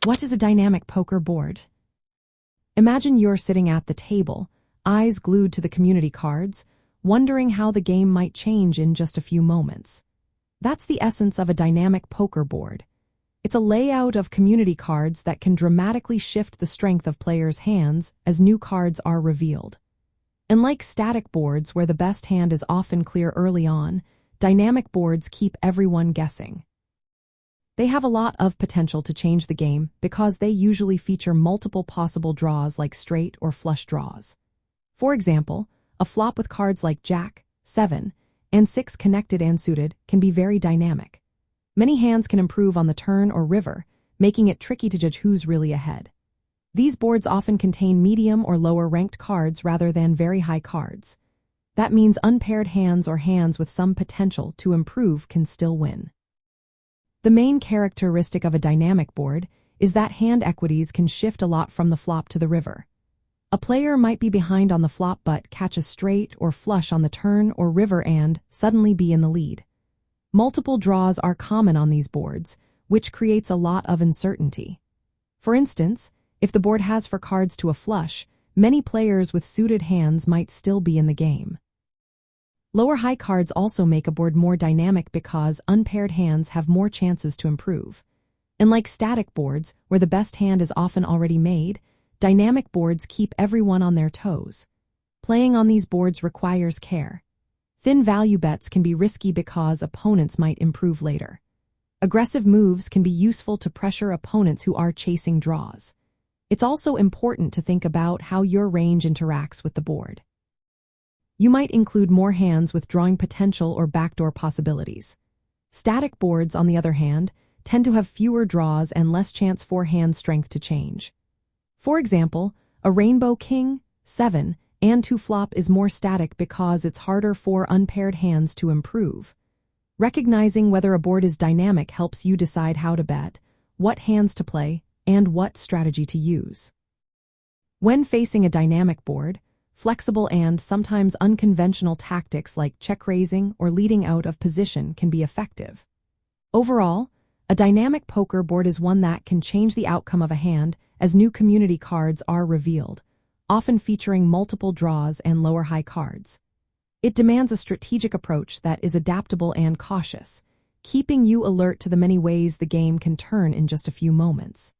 What is a dynamic poker board? Imagine you're sitting at the table, eyes glued to the community cards, wondering how the game might change in just a few moments. That's the essence of a dynamic poker board. It's a layout of community cards that can dramatically shift the strength of players' hands as new cards are revealed. Unlike static boards where the best hand is often clear early on, dynamic boards keep everyone guessing. They have a lot of potential to change the game because they usually feature multiple possible draws like straight or flush draws. For example, a flop with cards like Jack, 7, and 6 connected and suited can be very dynamic. Many hands can improve on the turn or river, making it tricky to judge who's really ahead. These boards often contain medium or lower ranked cards rather than very high cards. That means unpaired hands or hands with some potential to improve can still win. The main characteristic of a dynamic board is that hand equities can shift a lot from the flop to the river. A player might be behind on the flop but catch a straight or flush on the turn or river and suddenly be in the lead. Multiple draws are common on these boards, which creates a lot of uncertainty. For instance, if the board has for cards to a flush, many players with suited hands might still be in the game. Lower high cards also make a board more dynamic because unpaired hands have more chances to improve. Unlike static boards, where the best hand is often already made, dynamic boards keep everyone on their toes. Playing on these boards requires care. Thin value bets can be risky because opponents might improve later. Aggressive moves can be useful to pressure opponents who are chasing draws. It's also important to think about how your range interacts with the board. You might include more hands with drawing potential or backdoor possibilities. Static boards, on the other hand, tend to have fewer draws and less chance for hand strength to change. For example, a rainbow king, 7, and 2 flop is more static because it's harder for unpaired hands to improve. Recognizing whether a board is dynamic helps you decide how to bet, what hands to play, and what strategy to use. When facing a dynamic board, flexible and sometimes unconventional tactics like check-raising or leading out of position can be effective. Overall, a dynamic poker board is one that can change the outcome of a hand as new community cards are revealed, often featuring multiple draws and lower high cards. It demands a strategic approach that is adaptable and cautious, keeping you alert to the many ways the game can turn in just a few moments.